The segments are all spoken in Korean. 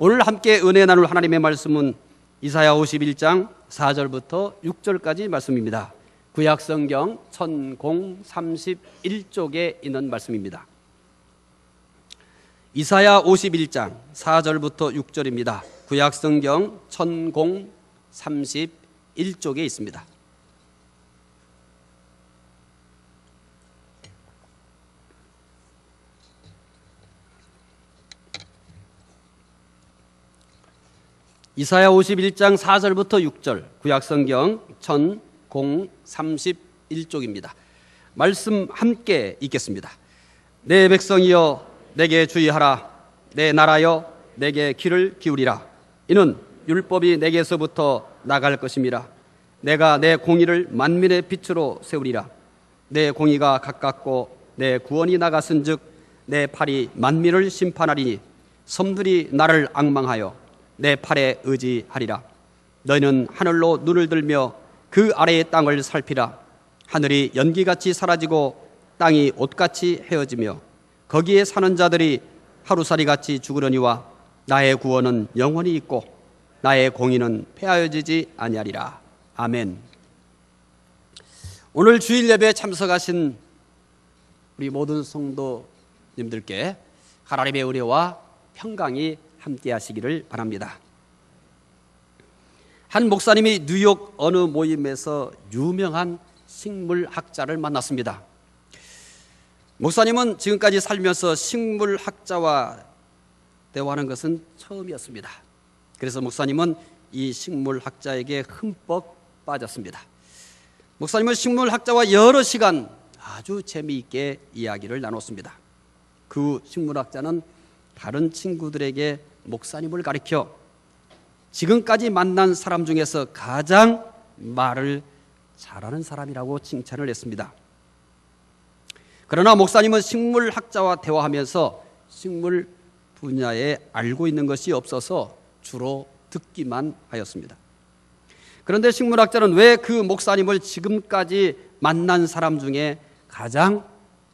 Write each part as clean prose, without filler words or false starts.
오늘 함께 은혜 나눌 하나님의 말씀은 이사야 51장 4절부터 6절까지 말씀입니다. 구약성경 1031쪽에 있는 말씀입니다. 이사야 51장 4절부터 6절입니다. 구약성경 1031쪽에 있습니다. 이사야 51장 4절부터 6절, 구약성경 1031쪽입니다. 말씀 함께 읽겠습니다. 내 백성이여 내게 주의하라. 내 나라여 내게 귀를 기울이라. 이는 율법이 내게서부터 나갈 것임이라. 내가 내 공의를 만민의 빛으로 세우리라. 내 공의가 가깝고 내 구원이 나갔은즉 내 팔이 만민을 심판하리니 섬들이 나를 앙망하여 내 팔에 의지하리라. 너희는 하늘로 눈을 들며 그 아래의 땅을 살피라. 하늘이 연기같이 사라지고 땅이 옷같이 헤어지며 거기에 사는 자들이 하루살이같이 죽으려니와 나의 구원은 영원히 있고 나의 공의는 폐하여지지 아니하리라. 아멘. 오늘 주일 예배에 참석하신 우리 모든 성도님들께 하나님의 은혜와 평강이 함께 하시기를 바랍니다. 한 목사님이 뉴욕 어느 모임에서 유명한 식물학자를 만났습니다. 목사님은 지금까지 살면서 식물학자와 대화하는 것은 처음이었습니다. 그래서 목사님은 이 식물학자에게 흠뻑 빠졌습니다. 목사님은 식물학자와 여러 시간 아주 재미있게 이야기를 나눴습니다. 그 식물학자는 다른 친구들에게 목사님을 가리켜 지금까지 만난 사람 중에서 가장 말을 잘하는 사람이라고 칭찬을 했습니다. 그러나 목사님은 식물학자와 대화하면서 식물 분야에 알고 있는 것이 없어서 주로 듣기만 하였습니다. 그런데 식물학자는 왜 그 목사님을 지금까지 만난 사람 중에 가장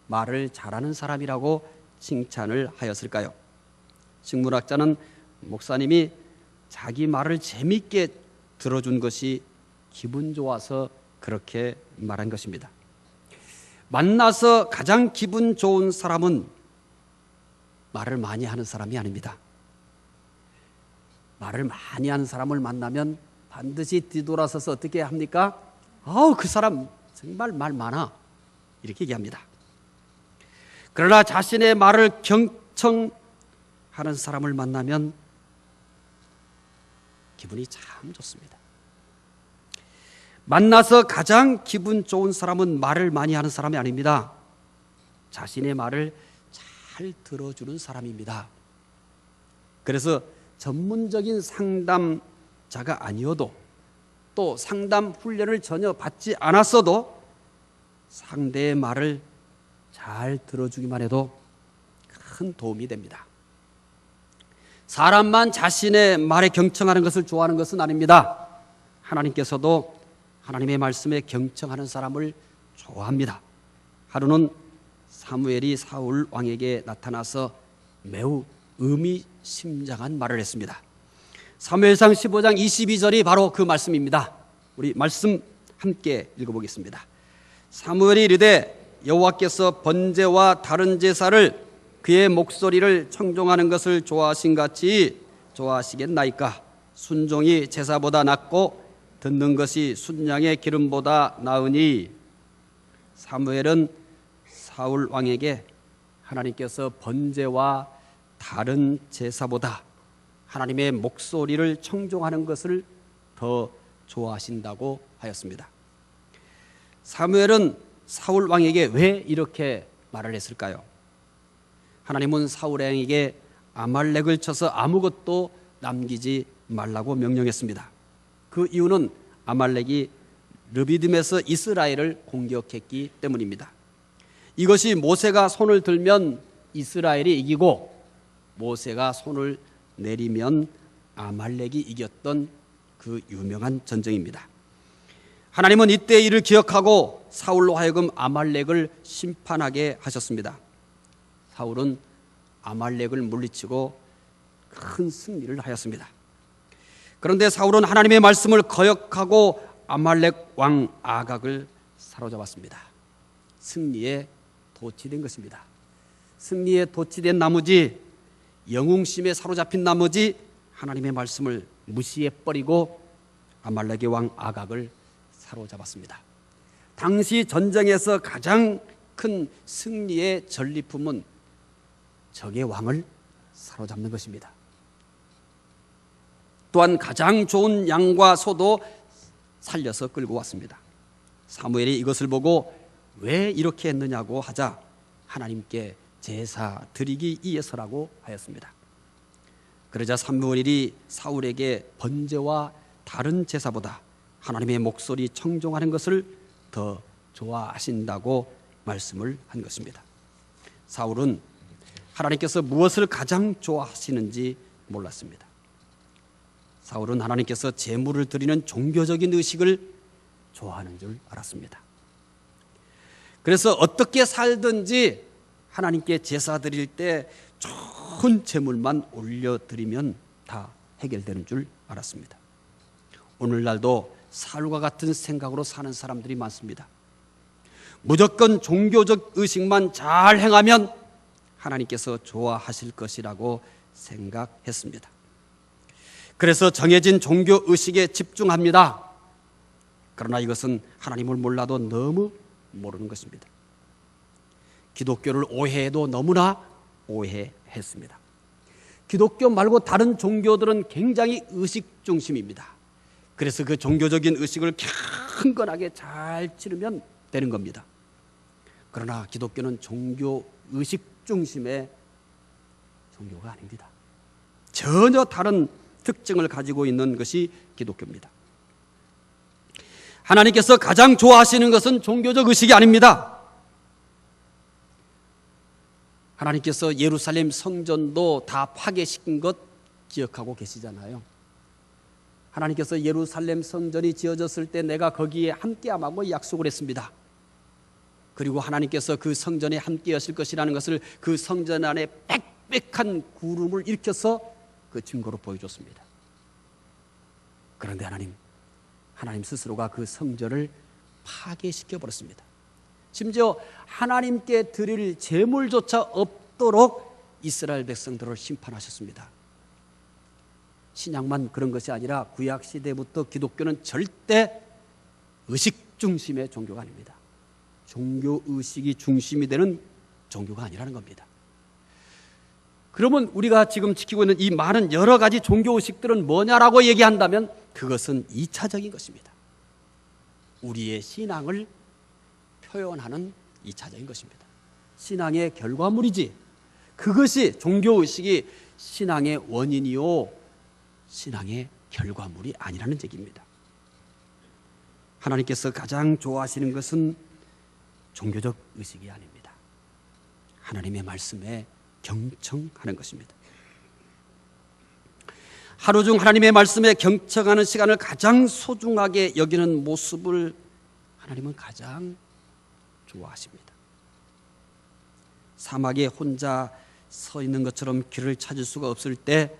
말을 잘하는 사람이라고 칭찬을 하였을까요? 식물학자는 목사님이 자기 말을 재미있게 들어준 것이 기분 좋아서 그렇게 말한 것입니다. 만나서 가장 기분 좋은 사람은 말을 많이 하는 사람이 아닙니다. 말을 많이 하는 사람을 만나면 반드시 뒤돌아서서 어떻게 합니까? 그 사람 정말 말 많아, 이렇게 얘기합니다. 그러나 자신의 말을 경청하는 사람을 만나면 기분이 참 좋습니다. 만나서 가장 기분 좋은 사람은 말을 많이 하는 사람이 아닙니다. 자신의 말을 잘 들어주는 사람입니다. 그래서 전문적인 상담자가 아니어도 또 상담 훈련을 전혀 받지 않았어도 상대의 말을 잘 들어주기만 해도 큰 도움이 됩니다. 사람만 자신의 말에 경청하는 것을 좋아하는 것은 아닙니다. 하나님께서도 하나님의 말씀에 경청하는 사람을 좋아합니다. 하루는 사무엘이 사울 왕에게 나타나서 매우 의미심장한 말을 했습니다. 사무엘상 15장 22절이 바로 그 말씀입니다. 우리 말씀 함께 읽어보겠습니다. 사무엘이 이르되 여호와께서 번제와 다른 제사를 그의 목소리를 청종하는 것을 좋아하신 같이 좋아하시겠나이까? 순종이 제사보다 낫고 듣는 것이 순양의 기름보다 나으니. 사무엘은 사울 왕에게 하나님께서 번제와 다른 제사보다 하나님의 목소리를 청종하는 것을 더 좋아하신다고 하였습니다. 사무엘은 사울 왕에게 왜 이렇게 말을 했을까요? 하나님은 사울 왕에게 아말렉을 쳐서 아무것도 남기지 말라고 명령했습니다. 그 이유는 아말렉이 르비딤에서 이스라엘을 공격했기 때문입니다. 이것이 모세가 손을 들면 이스라엘이 이기고 모세가 손을 내리면 아말렉이 이겼던 그 유명한 전쟁입니다. 하나님은 이때 일을 기억하고 사울로 하여금 아말렉을 심판하게 하셨습니다. 사울은 아말렉을 물리치고 큰 승리를 하였습니다. 그런데 사울은 하나님의 말씀을 거역하고 아말렉 왕 아각을 사로잡았습니다. 승리에 도취된 것입니다. 승리에 도취된 나머지, 영웅심에 사로잡힌 나머지 하나님의 말씀을 무시해버리고 아말렉의 왕 아각을 사로잡았습니다. 당시 전쟁에서 가장 큰 승리의 전리품은 적의 왕을 사로잡는 것입니다. 또한 가장 좋은 양과 소도 살려서 끌고 왔습니다. 사무엘이 이것을 보고 왜 이렇게 했느냐고 하자 하나님께 제사 드리기 위해서라고 하였습니다. 그러자 사무엘이 사울에게 번제와 다른 제사보다 하나님의 목소리 청종하는 것을 더 좋아하신다고 말씀을 한 것입니다. 사울은 하나님께서 무엇을 가장 좋아하시는지 몰랐습니다. 사울은 하나님께서 제물을 드리는 종교적인 의식을 좋아하는 줄 알았습니다. 그래서 어떻게 살든지 하나님께 제사 드릴 때 좋은 제물만 올려드리면 다 해결되는 줄 알았습니다. 오늘날도 사울과 같은 생각으로 사는 사람들이 많습니다. 무조건 종교적 의식만 잘 행하면 하나님께서 좋아하실 것이라고 생각했습니다. 그래서 정해진 종교 의식에 집중합니다. 그러나 이것은 하나님을 몰라도 너무 모르는 것입니다. 기독교를 오해해도 너무나 오해했습니다. 기독교 말고 다른 종교들은 굉장히 의식 중심입니다. 그래서 그 종교적인 의식을 경건하게 잘 치르면 되는 겁니다. 그러나 기독교는 종교 의식 중심의 종교가 아닙니다. 전혀 다른 특징을 가지고 있는 것이 기독교입니다. 하나님께서 가장 좋아하시는 것은 종교적 의식이 아닙니다. 하나님께서 예루살렘 성전도 다 파괴시킨 것 기억하고 계시잖아요. 하나님께서 예루살렘 성전이 지어졌을 때 내가 거기에 함께함하고 약속을 했습니다. 그리고 하나님께서 그 성전에 함께 하실 것이라는 것을 그 성전 안에 빽빽한 구름을 일으켜서 그 증거로 보여줬습니다. 그런데 하나님 스스로가 그 성전을 파괴시켜 버렸습니다. 심지어 하나님께 드릴 제물조차 없도록 이스라엘 백성들을 심판하셨습니다. 신약만 그런 것이 아니라 구약 시대부터 기독교는 절대 의식 중심의 종교가 아닙니다. 종교 의식이 중심이 되는 종교가 아니라는 겁니다. 그러면 우리가 지금 지키고 있는 이 많은 여러 가지 종교 의식들은 뭐냐라고 얘기한다면 그것은 2차적인 것입니다. 우리의 신앙을 표현하는 2차적인 것입니다. 신앙의 결과물이지 그것이 종교의식이 신앙의 원인이요 신앙의 결과물이 아니라는 얘기입니다. 하나님께서 가장 좋아하시는 것은 종교적 의식이 아닙니다. 하나님의 말씀에 경청하는 것입니다. 하루 중 하나님의 말씀에 경청하는 시간을 가장 소중하게 여기는 모습을 하나님은 가장 좋아하십니다. 사막에 혼자 서 있는 것처럼 길을 찾을 수가 없을 때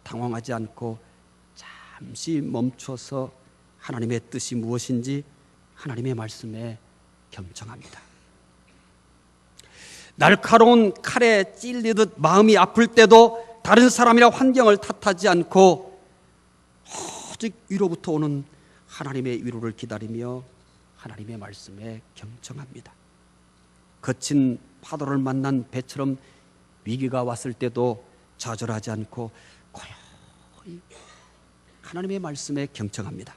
당황하지 않고 잠시 멈춰서 하나님의 뜻이 무엇인지 하나님의 말씀에 경청합니다. 날카로운 칼에 찔리듯 마음이 아플 때도 다른 사람이나 환경을 탓하지 않고 오직 위로부터 오는 하나님의 위로를 기다리며 하나님의 말씀에 경청합니다. 거친 파도를 만난 배처럼 위기가 왔을 때도 좌절하지 않고 고요히 하나님의 말씀에 경청합니다.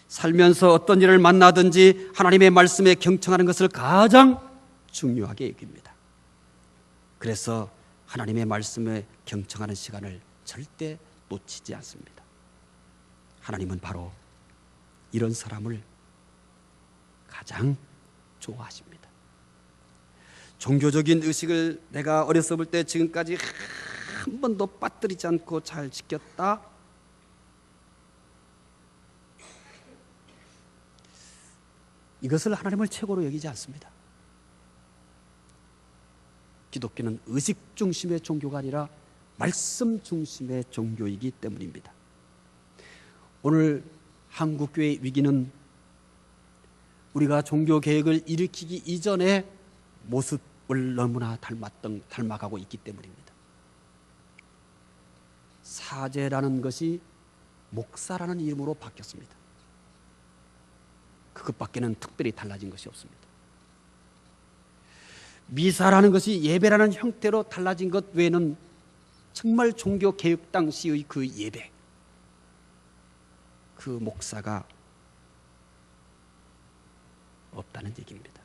살면서 어떤 일을 만나든지 하나님의 말씀에 경청하는 것을 가장 중요하게 여깁니다. 그래서 하나님의 말씀에 경청하는 시간을 절대 놓치지 않습니다. 하나님은 바로 이런 사람을 가장 좋아하십니다. 종교적인 의식을 내가 어렸을 때 지금까지 한 번도 빠뜨리지 않고 잘 지켰다. 이것을 하나님을 최고로 여기지 않습니다. 기독교는 의식 중심의 종교가 아니라 말씀 중심의 종교이기 때문입니다. 오늘 한국교회의 위기는 우리가 종교개혁을 일으키기 이전의 모습을 너무나 닮아가고 있기 때문입니다. 사제라는 것이 목사라는 이름으로 바뀌었습니다. 그것밖에는 특별히 달라진 것이 없습니다. 미사라는 것이 예배라는 형태로 달라진 것 외에는 정말 종교개혁 당시의 그 예배, 그 목사가 없다는 얘기입니다.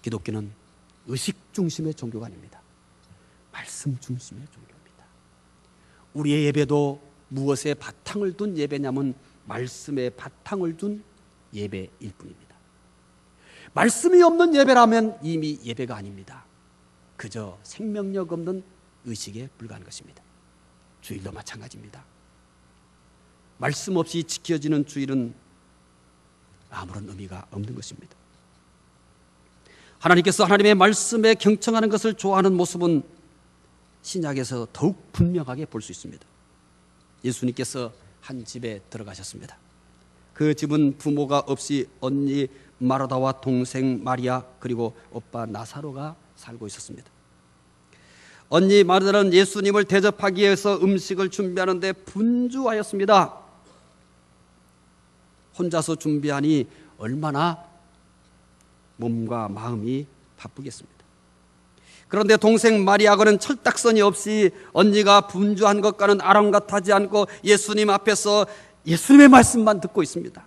기독교는 의식 중심의 종교가 아닙니다. 말씀 중심의 종교입니다. 우리의 예배도 무엇에 바탕을 둔 예배냐면 말씀에 바탕을 둔 예배일 뿐입니다. 말씀이 없는 예배라면 이미 예배가 아닙니다. 그저 생명력 없는 의식에 불과한 것입니다. 주일도 마찬가지입니다. 말씀 없이 지켜지는 주일은 아무런 의미가 없는 것입니다. 하나님께서 하나님의 말씀에 경청하는 것을 좋아하는 모습은 신약에서 더욱 분명하게 볼 수 있습니다. 예수님께서 한 집에 들어가셨습니다. 그 집은 부모가 없이 언니 마르다와 동생 마리아 그리고 오빠 나사로가 살고 있었습니다. 언니 마르다는 예수님을 대접하기 위해서 음식을 준비하는데 분주하였습니다. 혼자서 준비하니 얼마나 몸과 마음이 바쁘겠습니다. 그런데 동생 마리아는 철딱서니 없이 언니가 분주한 것과는 아랑같하지 않고 예수님 앞에서 예수님의 말씀만 듣고 있습니다.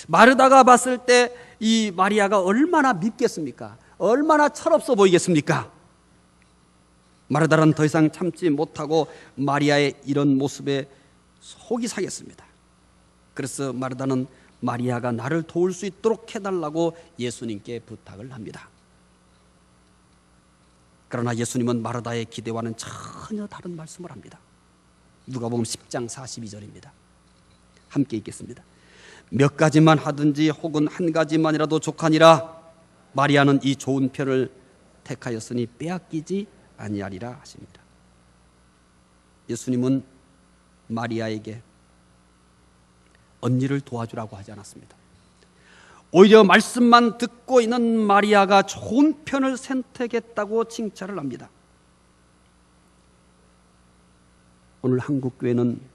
마르다가 봤을 때 이 마리아가 얼마나 밉겠습니까? 얼마나 철없어 보이겠습니까? 마르다는 더 이상 참지 못하고 마리아의 이런 모습에 속이 상했습니다. 그래서 마르다는 마리아가 나를 도울 수 있도록 해달라고 예수님께 부탁을 합니다. 그러나 예수님은 마르다의 기대와는 전혀 다른 말씀을 합니다. 누가복음 10장 42절입니다. 함께 읽겠습니다. 몇 가지만 하든지 혹은 한 가지만이라도 족하니라. 마리아는 이 좋은 편을 택하였으니 빼앗기지 아니하리라 하십니다. 예수님은 마리아에게 언니를 도와주라고 하지 않았습니다. 오히려 말씀만 듣고 있는 마리아가 좋은 편을 선택했다고 칭찬을 합니다. 오늘 한국교회는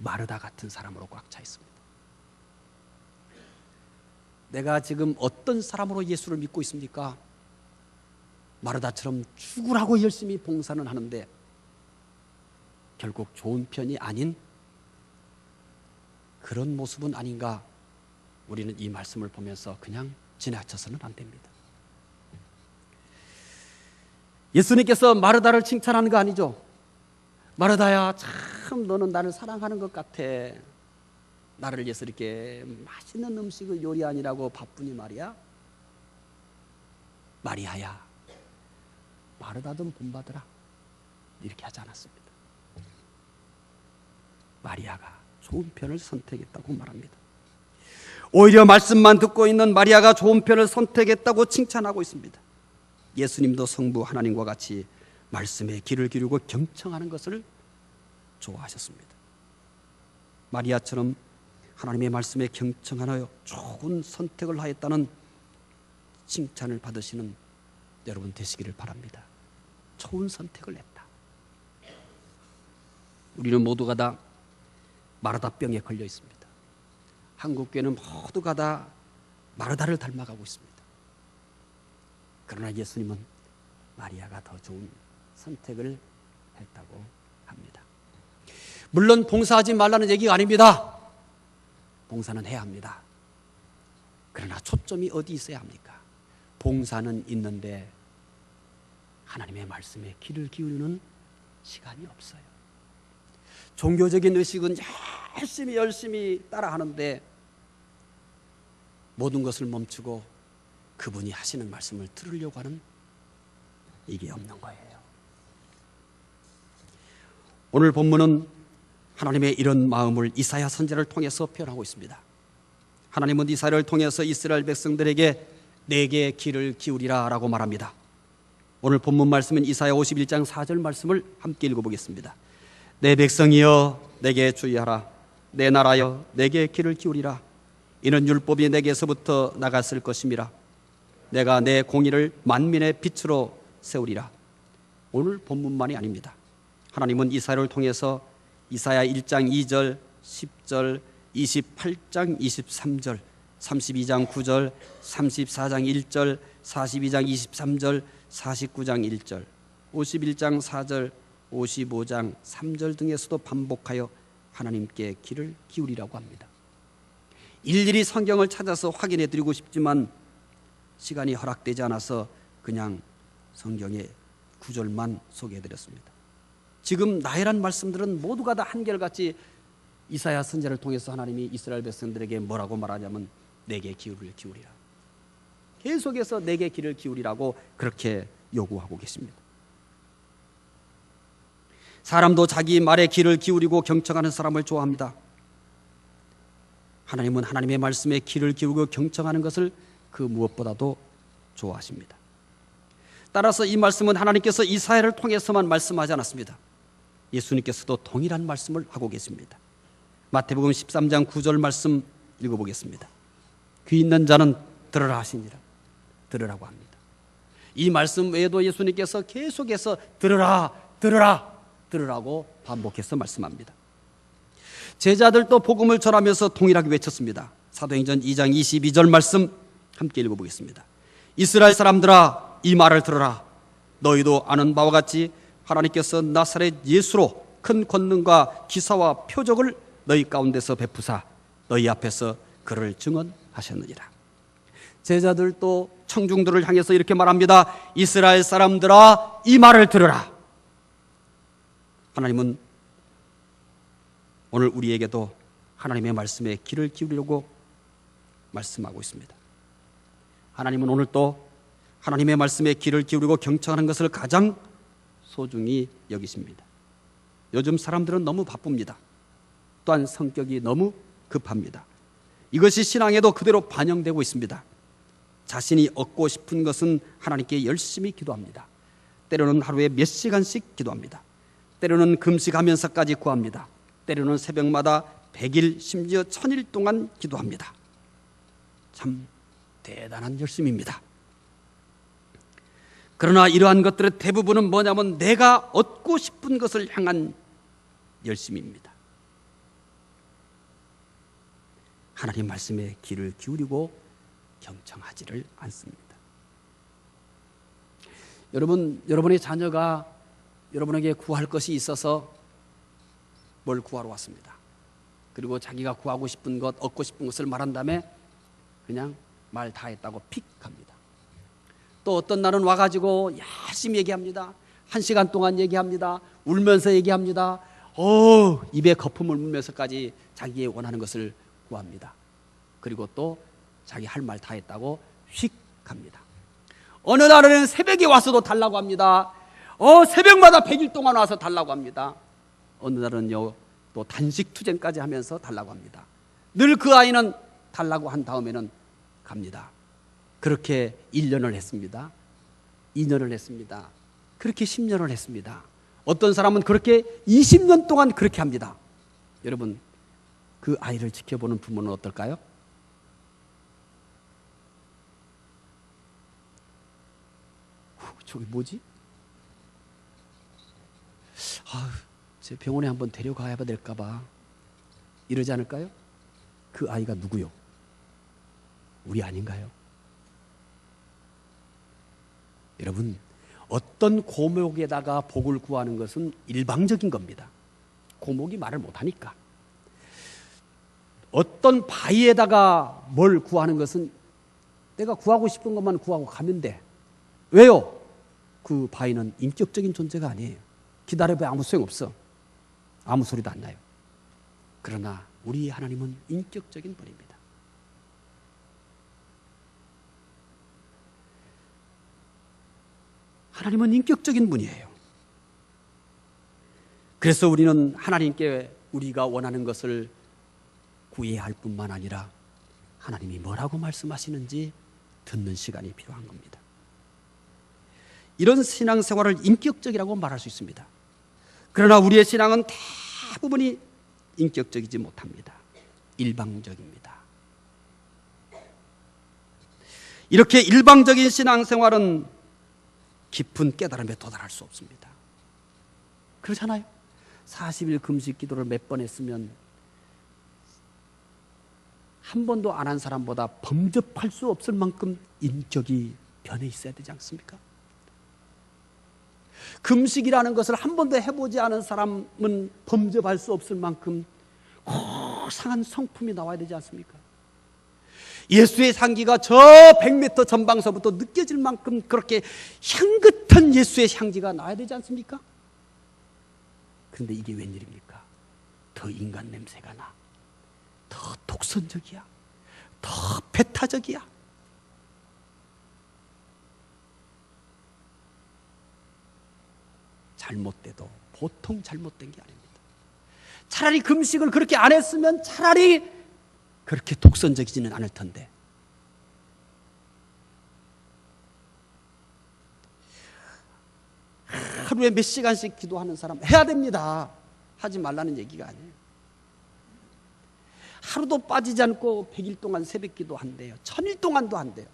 마르다 같은 사람으로 꽉 차 있습니다. 내가 지금 어떤 사람으로 예수를 믿고 있습니까? 마르다처럼 죽으라고 열심히 봉사는 하는데 결국 좋은 편이 아닌 그런 모습은 아닌가? 우리는 이 말씀을 보면서 그냥 지나쳐서는 안 됩니다. 예수님께서 마르다를 칭찬하는 거 아니죠? 마르다야, 참 너는 나를 사랑하는 것 같아. 나를 위해서 이렇게 맛있는 음식을 요리하느라고 바쁘니 말이야. 마리아야, 마르다 좀 본받으라. 이렇게 하지 않았습니다. 마리아가 좋은 편을 선택했다고 말합니다. 오히려 말씀만 듣고 있는 마리아가 좋은 편을 선택했다고 칭찬하고 있습니다. 예수님도 성부 하나님과 같이 말씀에 귀를 기울이고 경청하는 것을 좋아하셨습니다. 마리아처럼 하나님의 말씀에 경청하여 좋은 선택을 하였다는 칭찬을 받으시는 여러분 되시기를 바랍니다. 좋은 선택을 했다. 우리는 모두가 다 마르다병에 걸려 있습니다. 한국교회는 모두가 다 마르다를 닮아가고 있습니다. 그러나 예수님은 마리아가 더 좋은 선택을 했다고 합니다. 물론 봉사하지 말라는 얘기가 아닙니다. 봉사는 해야 합니다. 그러나 초점이 어디 있어야 합니까? 봉사는 있는데 하나님의 말씀에 귀를 기울이는 시간이 없어요. 종교적인 의식은 열심히 따라하는데 모든 것을 멈추고 그분이 하시는 말씀을 들으려고 하는 이게 없는 거예요. 오늘 본문은 하나님의 이런 마음을 이사야 선지자를 통해서 표현하고 있습니다. 하나님은 이사야를 통해서 이스라엘 백성들에게 내게 귀를 기울이라 라고 말합니다. 오늘 본문 말씀은 이사야 51장 4절 말씀을 함께 읽어보겠습니다. 내 백성이여 내게 주의하라. 내 나라여 내게 귀를 기울이라. 이는 율법이 내게서부터 나갔을 것임이라. 내가 내 공의를 만민의 빛으로 세우리라. 오늘 본문만이 아닙니다. 하나님은 이사야를 통해서 이사야 1장 2절, 10절, 28장 23절, 32장 9절, 34장 1절, 42장 23절, 49장 1절, 51장 4절, 55장 3절 등에서도 반복하여 하나님께 귀를 기울이라고 합니다. 일일이 성경을 찾아서 확인해 드리고 싶지만 시간이 허락되지 않아서 그냥 성경의 구절만 소개해 드렸습니다. 지금 나열한 말씀들은 모두가 다 한결같이 이사야 선지자를 통해서 하나님이 이스라엘 백성들에게 뭐라고 말하냐면 내게 귀를 기울이라. 계속해서 내게 귀를 기울이라고 그렇게 요구하고 계십니다. 사람도 자기 말에 귀를 기울이고 경청하는 사람을 좋아합니다. 하나님은 하나님의 말씀에 귀를 기울이고 경청하는 것을 그 무엇보다도 좋아하십니다. 따라서 이 말씀은 하나님께서 이사야를 통해서만 말씀하지 않았습니다. 예수님께서도 동일한 말씀을 하고 계십니다. 마태복음 13장 9절 말씀 읽어보겠습니다. 귀 있는 자는 들으라 하시니라. 들으라고 합니다. 이 말씀 외에도 예수님께서 계속해서 들으라, 들으라, 들으라고 반복해서 말씀합니다. 제자들도 복음을 전하면서 동일하게 외쳤습니다. 사도행전 2장 22절 말씀 함께 읽어보겠습니다. 이스라엘 사람들아 이 말을 들으라. 너희도 아는 바와 같이 하나님께서 나사렛 예수로 큰 권능과 기사와 표적을 너희 가운데서 베푸사 너희 앞에서 그를 증언하셨느니라. 제자들도 청중들을 향해서 이렇게 말합니다. 이스라엘 사람들아 이 말을 들으라. 하나님은 오늘 우리에게도 하나님의 말씀에 귀를 기울이려고 말씀하고 있습니다. 하나님은 오늘 또 하나님의 말씀에 귀를 기울이고 경청하는 것을 가장 소중히 여기십니다. 요즘 사람들은 너무 바쁩니다. 또한 성격이 너무 급합니다. 이것이 신앙에도 그대로 반영되고 있습니다. 자신이 얻고 싶은 것은 하나님께 열심히 기도합니다. 때로는 하루에 몇 시간씩 기도합니다. 때로는 금식하면서까지 구합니다. 때로는 새벽마다 100일 심지어 1000일 동안 기도합니다. 참 대단한 열심입니다. 그러나 이러한 것들의 대부분은 뭐냐면 내가 얻고 싶은 것을 향한 열심입니다. 하나님 말씀에 귀를 기울이고 경청하지를 않습니다. 여러분의 자녀가 여러분에게 구할 것이 있어서 뭘 구하러 왔습니다. 그리고 자기가 구하고 싶은 것, 얻고 싶은 것을 말한 다음에 그냥 말 다 했다고 픽 합니다. 또 어떤 날은 와가지고 열심히 얘기합니다. 1시간 동안 얘기합니다. 울면서 얘기합니다. 입에 거품을 물면서까지 자기의 원하는 것을 구합니다. 그리고 또 자기 할 말 다 했다고 휙 합니다. 어느 날은 새벽에 와서도 달라고 합니다. 새벽마다 100일 동안 와서 달라고 합니다. 어느 날은요 또 단식 투쟁까지 하면서 달라고 합니다. 늘 그 아이는 달라고 한 다음에는 갑니다. 그렇게 1년을 했습니다. 2년을 했습니다. 그렇게 10년을 했습니다. 어떤 사람은 그렇게 20년 동안 그렇게 합니다. 여러분 그 아이를 지켜보는 부모는 어떨까요? 저기 뭐지? 제 병원에 한번 데려가야 될까 봐 이러지 않을까요? 그 아이가 누구요? 우리 아닌가요? 여러분 어떤 고목에다가 복을 구하는 것은 일방적인 겁니다. 고목이 말을 못하니까. 어떤 바위에다가 뭘 구하는 것은 내가 구하고 싶은 것만 구하고 가면 돼. 왜요? 그 바위는 인격적인 존재가 아니에요. 기다려봐야 아무 소용없어. 아무 소리도 안 나요. 그러나 우리 하나님은 인격적인 분입니다. 하나님은 인격적인 분이에요. 그래서 우리는 하나님께 우리가 원하는 것을 구해야 할 뿐만 아니라 하나님이 뭐라고 말씀하시는지 듣는 시간이 필요한 겁니다. 이런 신앙생활을 인격적이라고 말할 수 있습니다. 그러나 우리의 신앙은 대부분이 인격적이지 못합니다. 일방적입니다. 이렇게 일방적인 신앙생활은 깊은 깨달음에 도달할 수 없습니다. 그렇잖아요. 40일 금식 기도를 몇 번 했으면 한 번도 안 한 사람보다 범접할 수 없을 만큼 인격이 변해 있어야 되지 않습니까? 금식이라는 것을 한 번도 해보지 않은 사람은 범접할 수 없을 만큼 고상한 성품이 나와야 되지 않습니까? 예수의 향기가 저 100m 전방서부터 느껴질 만큼 그렇게 향긋한 예수의 향기가 나와야 되지 않습니까? 그런데 이게 웬일입니까? 더 인간 냄새가 나, 더 독선적이야, 더 배타적이야. 잘못돼도 보통 잘못된 게 아닙니다. 차라리 금식을 그렇게 안 했으면 차라리 그렇게 독선적이지는 않을 텐데. 하루에 몇 시간씩 기도하는 사람 해야 됩니다. 하지 말라는 얘기가 아니에요. 하루도 빠지지 않고 100일 동안 새벽 기도 한대요. 1000일 동안도 한대요.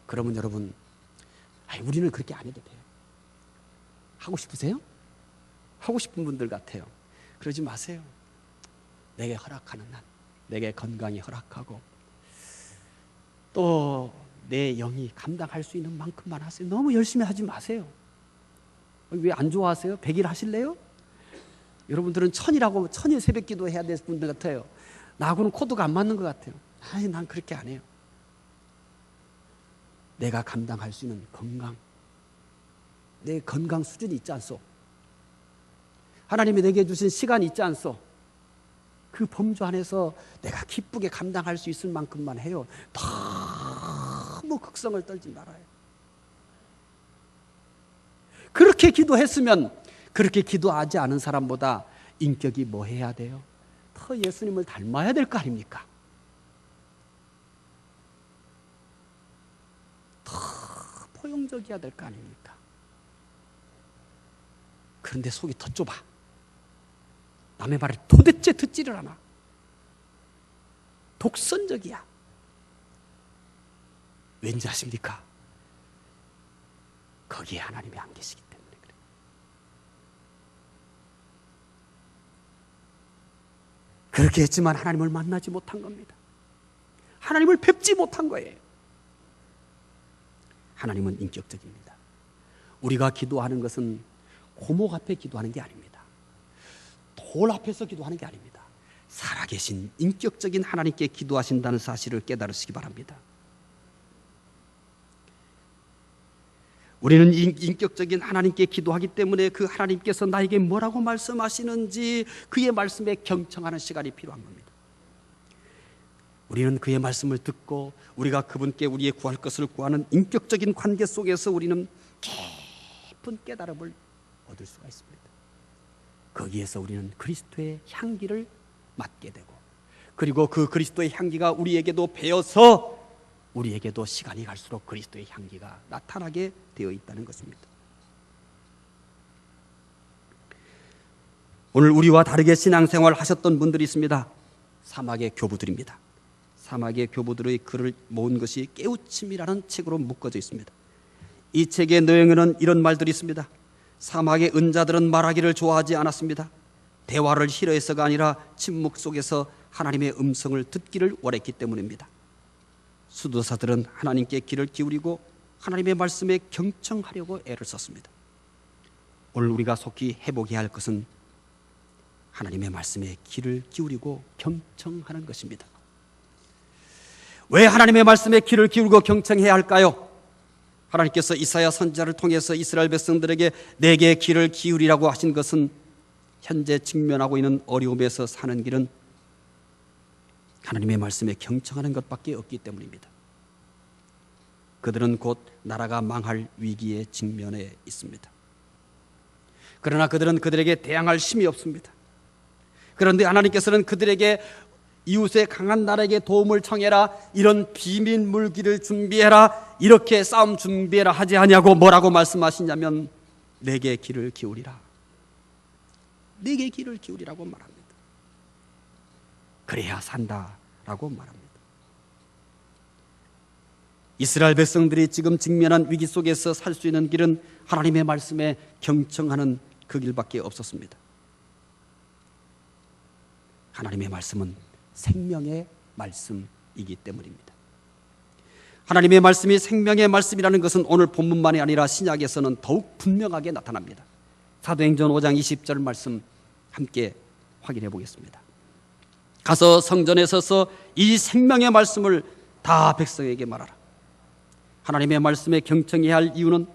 그러면 여러분, 우리는 그렇게 안 해도 돼요. 하고 싶으세요? 하고 싶은 분들 같아요. 그러지 마세요. 내게 허락하는 한, 내게 건강이 허락하고 또 내 영이 감당할 수 있는 만큼만 하세요. 너무 열심히 하지 마세요. 왜 안 좋아하세요? 100일 하실래요? 여러분들은 1000이라고 1000일 새벽 기도 해야 될 분들 같아요. 나하고는 코드가 안 맞는 것 같아요. 난 그렇게 안 해요. 내가 감당할 수 있는 건강, 내 건강 수준이 있지 않소? 하나님이 내게 주신 시간이 있지 않소? 그 범주 안에서 내가 기쁘게 감당할 수 있을 만큼만 해요. 너무 극성을 떨지 말아요. 그렇게 기도했으면 그렇게 기도하지 않은 사람보다 인격이 뭐 해야 돼요? 더 예수님을 닮아야 될 거 아닙니까? 더 포용적이어야 될 거 아닙니까? 그런데 속이 더 좁아. 남의 말을 도대체 듣지를 않아. 독선적이야. 왠지 아십니까? 거기에 하나님이 안 계시기 때문에 그래요. 그렇게 했지만 하나님을 만나지 못한 겁니다. 하나님을 뵙지 못한 거예요. 하나님은 인격적입니다. 우리가 기도하는 것은 고목 앞에 기도하는 게 아닙니다. 돌 앞에서 기도하는 게 아닙니다. 살아계신 인격적인 하나님께 기도하신다는 사실을 깨달으시기 바랍니다. 우리는 인격적인 하나님께 기도하기 때문에 그 하나님께서 나에게 뭐라고 말씀하시는지 그의 말씀에 경청하는 시간이 필요한 겁니다. 우리는 그의 말씀을 듣고 우리가 그분께 우리의 구할 것을 구하는 인격적인 관계 속에서 우리는 깊은 깨달음을 얻을 수가 있습니다. 거기에서 우리는 그리스도의 향기를 맡게 되고 그리고 그 그리스도의 향기가 우리에게도 배어서 우리에게도 시간이 갈수록 그리스도의 향기가 나타나게 되어 있다는 것입니다. 오늘 우리와 다르게 신앙생활 하셨던 분들이 있습니다. 사막의 교부들입니다. 사막의 교부들의 글을 모은 것이 깨우침이라는 책으로 묶어져 있습니다. 이 책의 내용에는 이런 말들이 있습니다. 사막의 은자들은 말하기를 좋아하지 않았습니다. 대화를 싫어해서가 아니라 침묵 속에서 하나님의 음성을 듣기를 원했기 때문입니다. 수도사들은 하나님께 귀를 기울이고 하나님의 말씀에 경청하려고 애를 썼습니다. 오늘 우리가 속히 해보게 할 것은 하나님의 말씀에 귀를 기울이고 경청하는 것입니다. 왜 하나님의 말씀에 귀를 기울이고 경청해야 할까요? 하나님께서 이사야 선지자를 통해서 이스라엘 백성들에게 내게 귀를 기울이라고 하신 것은 현재 직면하고 있는 어려움에서 사는 길은 하나님의 말씀에 경청하는 것밖에 없기 때문입니다. 그들은 곧 나라가 망할 위기에 직면해 있습니다. 그러나 그들은 그들에게 대항할 힘이 없습니다. 그런데 하나님께서는 그들에게 이웃의 강한 나라에게 도움을 청해라, 이런 비밀 물기를 준비해라, 이렇게 싸움 준비해라 하지 아니하고 뭐라고 말씀하시냐면 내게 귀를 기울이라, 내게 귀를 기울이라고 말합니다. 그래야 산다라고 말합니다. 이스라엘 백성들이 지금 직면한 위기 속에서 살 수 있는 길은 하나님의 말씀에 경청하는 그 길밖에 없었습니다. 하나님의 말씀은 생명의 말씀이기 때문입니다. 하나님의 말씀이 생명의 말씀이라는 것은 오늘 본문만이 아니라 신약에서는 더욱 분명하게 나타납니다. 사도행전 5장 20절 말씀 함께 확인해 보겠습니다. 가서 성전에 서서 이 생명의 말씀을 다 백성에게 말하라. 하나님의 말씀에 경청해야 할 이유는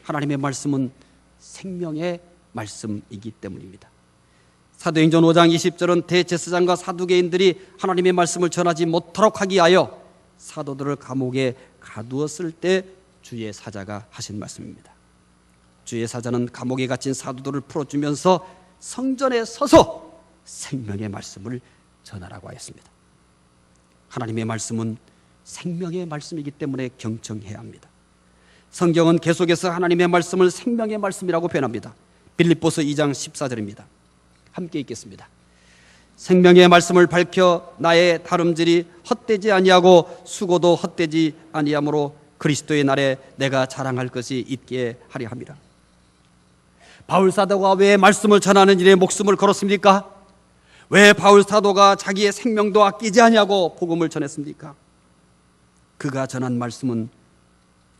하나님의 말씀은 생명의 말씀이기 때문입니다. 사도행전 5장 20절은 대제사장과 사두개인들이 하나님의 말씀을 전하지 못하도록 하기 위하여 사도들을 감옥에 가두었을 때 주의 사자가 하신 말씀입니다. 주의 사자는 감옥에 갇힌 사도들을 풀어주면서 성전에 서서 생명의 말씀을 전하라고 하였습니다. 하나님의 말씀은 생명의 말씀이기 때문에 경청해야 합니다. 성경은 계속해서 하나님의 말씀을 생명의 말씀이라고 표현합니다. 빌립보서 2장 14절입니다. 함께 읽겠습니다. 생명의 말씀을 밝혀 나의 다름질이 헛되지 아니하고 수고도 헛되지 아니하므로 그리스도의 날에 내가 자랑할 것이 있게 하려 함이라. 바울 사도가 왜 말씀을 전하는 일에 목숨을 걸었습니까? 왜 바울 사도가 자기의 생명도 아끼지 아니하고 복음을 전했습니까? 그가 전한 말씀은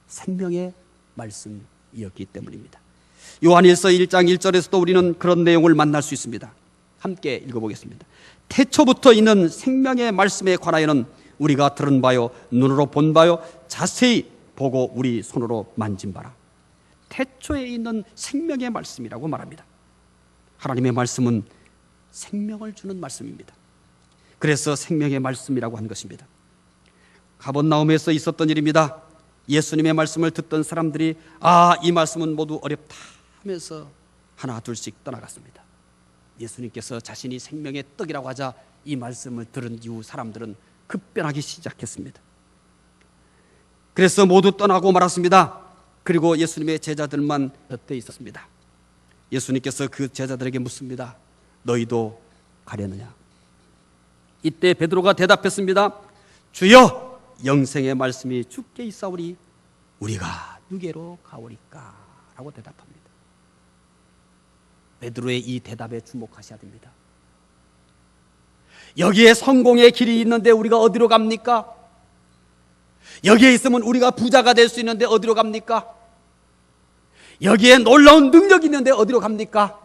생명의 말씀이었기 때문입니다. 요한일서 1장 1절에서도 우리는 그런 내용을 만날 수 있습니다. 함께 읽어보겠습니다. 태초부터 있는 생명의 말씀에 관하여는 우리가 들은 바요 눈으로 본 바요 자세히 보고 우리 손으로 만진 바라. 태초에 있는 생명의 말씀이라고 말합니다. 하나님의 말씀은 생명을 주는 말씀입니다. 그래서 생명의 말씀이라고 한 것입니다. 가버나움에서 있었던 일입니다. 예수님의 말씀을 듣던 사람들이 이 말씀은 모두 어렵다 하면서 하나 둘씩 떠나갔습니다. 예수님께서 자신이 생명의 떡이라고 하자 이 말씀을 들은 이후 사람들은 급변하기 시작했습니다. 그래서 모두 떠나고 말았습니다. 그리고 예수님의 제자들만 곁에 있었습니다. 예수님께서 그 제자들에게 묻습니다. 너희도 가려느냐? 이때 베드로가 대답했습니다. 주여, 영생의 말씀이 주께 있사오니 우리가 누게로 가오리까? 라고 대답합니다. 베드로의 이 대답에 주목하셔야 됩니다. 여기에 성공의 길이 있는데 우리가 어디로 갑니까? 여기에 있으면 우리가 부자가 될 수 있는데 어디로 갑니까? 여기에 놀라운 능력이 있는데 어디로 갑니까?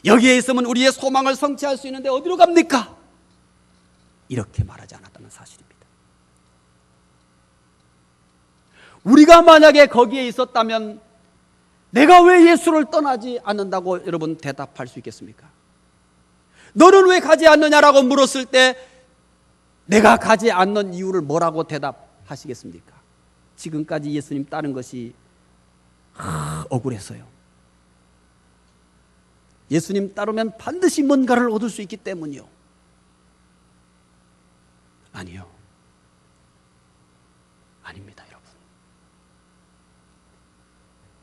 여기에 있으면 우리의 소망을 성취할 수 있는데 어디로 갑니까? 이렇게 말하지 않았다는 사실입니다. 우리가 만약에 거기에 있었다면 내가 왜 예수를 떠나지 않는다고 여러분 대답할 수 있겠습니까? 너는 왜 가지 않느냐라고 물었을 때 내가 가지 않는 이유를 뭐라고 대답하시겠습니까? 지금까지 예수님 따른 것이 억울했어요. 예수님 따르면 반드시 뭔가를 얻을 수 있기 때문이요. 아니요. 아닙니다, 여러분.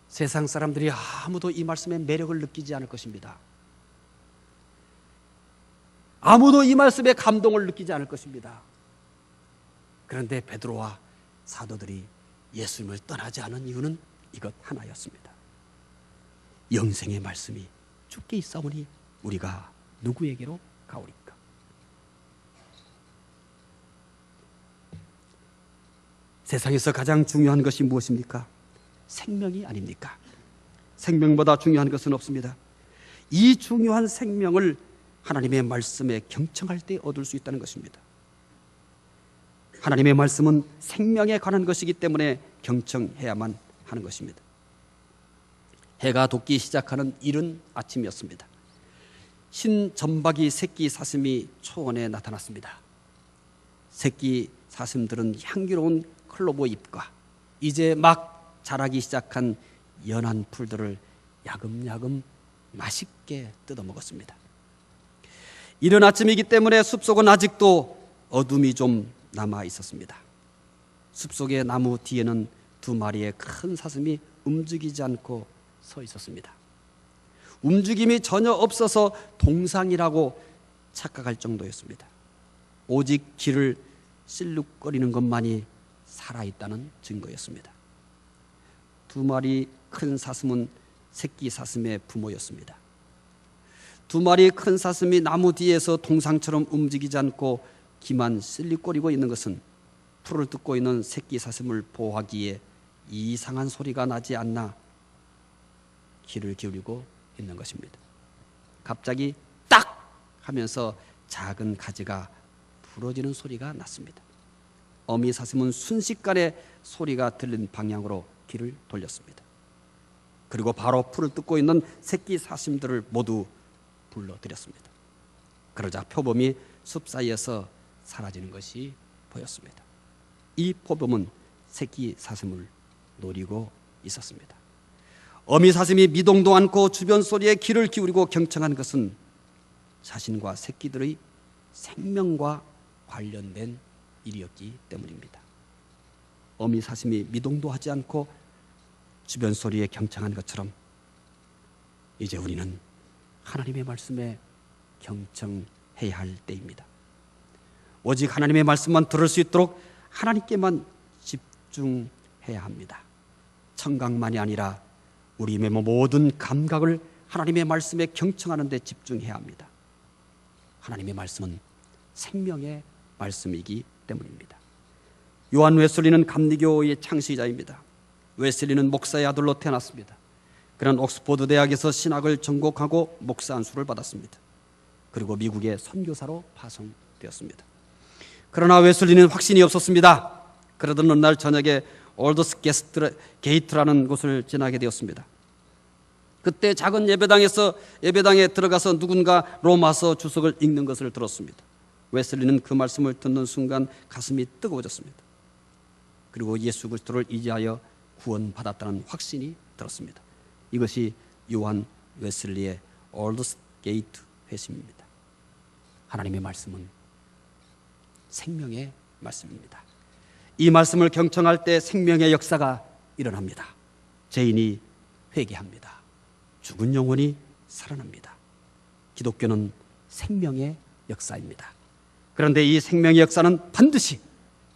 세상 사람들이 아무도 이 말씀의 매력을 느끼지 않을 것입니다. 아무도 이 말씀에 감동을 느끼지 않을 것입니다. 그런데 베드로와 사도들이 예수님을 떠나지 않은 이유는 이것 하나였습니다. 영생의 말씀이 주께 있사오니 우리가 누구에게로 가오리까? 세상에서 가장 중요한 것이 무엇입니까? 생명이 아닙니까? 생명보다 중요한 것은 없습니다. 이 중요한 생명을 하나님의 말씀에 경청할 때 얻을 수 있다는 것입니다. 하나님의 말씀은 생명에 관한 것이기 때문에 경청해야만 하는 것입니다. 해가 돋기 시작하는 이른 아침이었습니다. 신점박이 새끼 사슴이 초원에 나타났습니다. 새끼 사슴들은 향기로운 클로버 잎과 이제 막 자라기 시작한 연한 풀들을 야금야금 맛있게 뜯어 먹었습니다. 이른 아침이기 때문에 숲속은 아직도 어둠이 좀 남아 있었습니다. 숲속의 나무 뒤에는 두 마리의 큰 사슴이 움직이지 않고 서 있었습니다. 움직임이 전혀 없어서 동상이라고 착각할 정도였습니다. 오직 귀를 실룩거리는 것만이 살아있다는 증거였습니다. 두 마리 큰 사슴은 새끼 사슴의 부모였습니다. 두 마리 큰 사슴이 나무 뒤에서 동상처럼 움직이지 않고 귀만 실룩거리고 있는 것은 풀을 뜯고 있는 새끼 사슴을 보호하기에 이상한 소리가 나지 않나 귀를 기울이고 있는 것입니다. 갑자기 딱 하면서 작은 가지가 부러지는 소리가 났습니다. 어미 사슴은 순식간에 소리가 들린 방향으로 귀를 돌렸습니다. 그리고 바로 풀을 뜯고 있는 새끼 사슴들을 모두 불러들였습니다. 그러자 표범이 숲 사이에서 사라지는 것이 보였습니다. 이 표범은 새끼 사슴을 노리고 있었습니다. 어미 사슴이 미동도 않고 주변 소리에 귀를 기울이고 경청한 것은 자신과 새끼들의 생명과 관련된 일이었기 때문입니다. 어미 사슴이 미동도 하지 않고 주변 소리에 경청한 것처럼 이제 우리는 하나님의 말씀에 경청해야 할 때입니다. 오직 하나님의 말씀만 들을 수 있도록 하나님께만 집중해야 합니다. 청각만이 아니라 우리의 모든 감각을 하나님의 말씀에 경청하는 데 집중해야 합니다. 하나님의 말씀은 생명의 말씀이기 때문입니다. 요한 웨슬리는 감리교의 창시자입니다. 웨슬리는 목사의 아들로 태어났습니다. 그는 옥스퍼드 대학에서 신학을 전공하고 목사 안수를 받았습니다. 그리고 미국의 선교사로 파송되었습니다. 그러나 웨슬리는 확신이 없었습니다. 그러던 어느 날 저녁에 올더스 게이트라는 곳을 지나게 되었습니다. 그때 작은 예배당에 들어가서 누군가 로마서 주석을 읽는 것을 들었습니다. 웨슬리는 그 말씀을 듣는 순간 가슴이 뜨거워졌습니다. 그리고 예수 그리스도를 의지하여 구원받았다는 확신이 들었습니다. 이것이 요한 웨슬리의 올더스 게이트 회심입니다. 하나님의 말씀은 생명의 말씀입니다. 이 말씀을 경청할 때 생명의 역사가 일어납니다. 죄인이 회개합니다. 죽은 영혼이 살아납니다. 기독교는 생명의 역사입니다. 그런데 이 생명의 역사는 반드시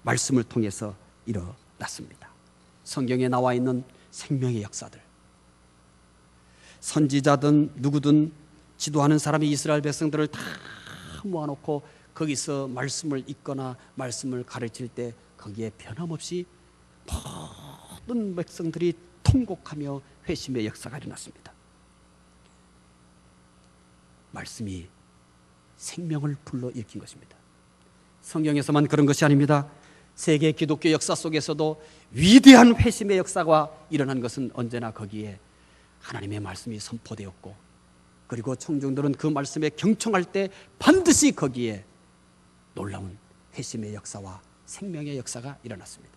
말씀을 통해서 일어났습니다. 성경에 나와 있는 생명의 역사들, 선지자든 누구든 지도하는 사람이 이스라엘 백성들을 다 모아놓고 거기서 말씀을 읽거나 말씀을 가르칠 때 거기에 변함없이 모든 백성들이 통곡하며 회심의 역사가 일어났습니다. 말씀이 생명을 불러일으킨 것입니다. 성경에서만 그런 것이 아닙니다. 세계 기독교 역사 속에서도 위대한 회심의 역사가 일어난 것은 언제나 거기에 하나님의 말씀이 선포되었고, 그리고 청중들은 그 말씀에 경청할 때 반드시 거기에 놀라운 회심의 역사와 생명의 역사가 일어났습니다.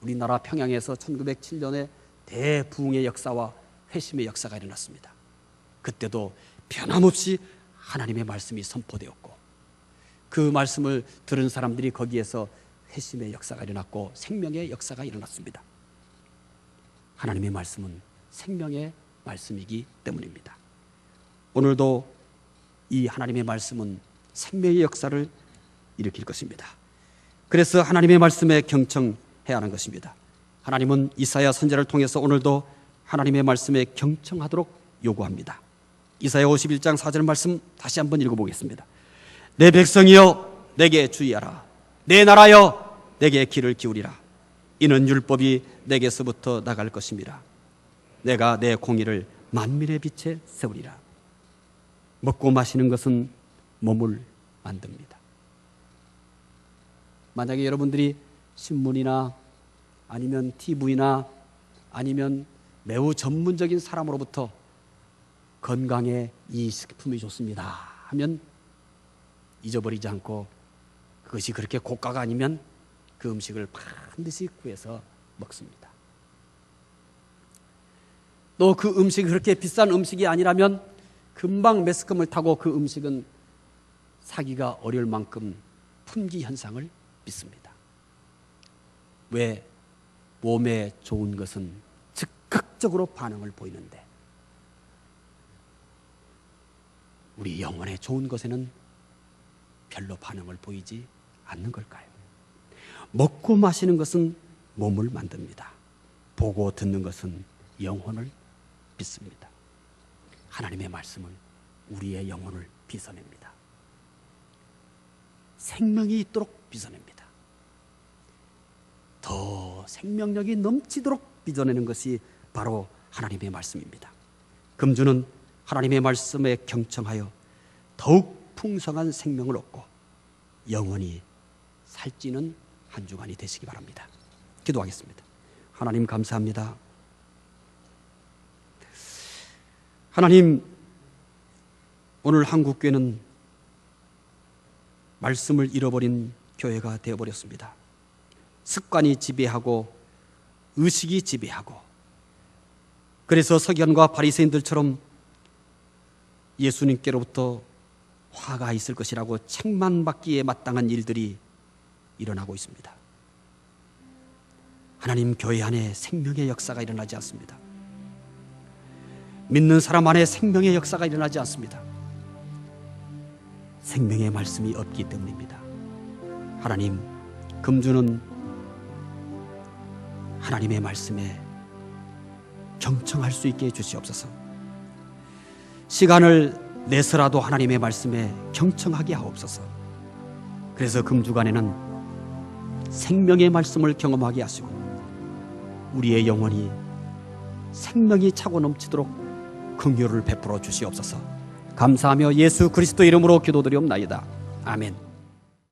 우리나라 평양에서 1907년에 대부흥의 역사와 회심의 역사가 일어났습니다. 그때도 변함없이 하나님의 말씀이 선포되었고, 그 말씀을 들은 사람들이 거기에서 회심의 역사가 일어났고 생명의 역사가 일어났습니다. 하나님의 말씀은 생명의 말씀이기 때문입니다. 오늘도 이 하나님의 말씀은 생명의 역사를 일으킬 것입니다. 그래서 하나님의 말씀에 경청해야 하는 것입니다. 하나님은 이사야 선지자를 통해서 오늘도 하나님의 말씀에 경청하도록 요구합니다. 이사야 51장 4절 말씀 다시 한번 읽어보겠습니다. 내 백성이여 내게 주의하라. 내 나라여 내게 귀를 기울이라. 이는 율법이 내게서부터 나갈 것임이라. 내가 내 공의를 만민의 빛에 세우리라. 먹고 마시는 것은 몸을 만듭니다. 만약에 여러분들이 신문이나 아니면 TV나 아니면 매우 전문적인 사람으로부터 건강에 이 식품이 좋습니다 하면 잊어버리지 않고 그것이 그렇게 고가가 아니면 그 음식을 반드시 구해서 먹습니다. 또 그 음식이 그렇게 비싼 음식이 아니라면 금방 매스컴을 타고 그 음식은 사기가 어려울 만큼 품귀 현상을 빚습니다. 왜? 몸에 좋은 것은 즉각적으로 반응을 보이는데 우리 영혼에 좋은 것에는 별로 반응을 보이지 않는 걸까요? 먹고 마시는 것은 몸을 만듭니다. 보고 듣는 것은 영혼을 빚습니다. 하나님의 말씀은 우리의 영혼을 빚어냅니다. 생명이 있도록 빚어냅니다. 더 생명력이 넘치도록 빚어내는 것이 바로 하나님의 말씀입니다. 금주는 하나님의 말씀에 경청하여 더욱 풍성한 생명을 얻고 영원히 살찌는 한 주간이 되시기 바랍니다. 기도하겠습니다. 하나님 감사합니다. 하나님, 오늘 한국교회는 말씀을 잃어버린 교회가 되어버렸습니다. 습관이 지배하고 의식이 지배하고, 그래서 서기관과 바리새인들처럼 예수님께로부터 화가 있을 것이라고 책만 받기에 마땅한 일들이 일어나고 있습니다. 하나님, 교회 안에 생명의 역사가 일어나지 않습니다. 믿는 사람 안에 생명의 역사가 일어나지 않습니다. 생명의 말씀이 없기 때문입니다. 하나님, 금주는 하나님의 말씀에 경청할 수 있게 해주시옵소서. 시간을 내서라도 하나님의 말씀에 경청하게 하옵소서. 그래서 금주간에는 생명의 말씀을 경험하게 하시고 우리의 영혼이 생명이 차고 넘치도록 긍휼을 베풀어 주시옵소서. 감사하며 예수 그리스도 이름으로 기도드리옵나이다. 아멘.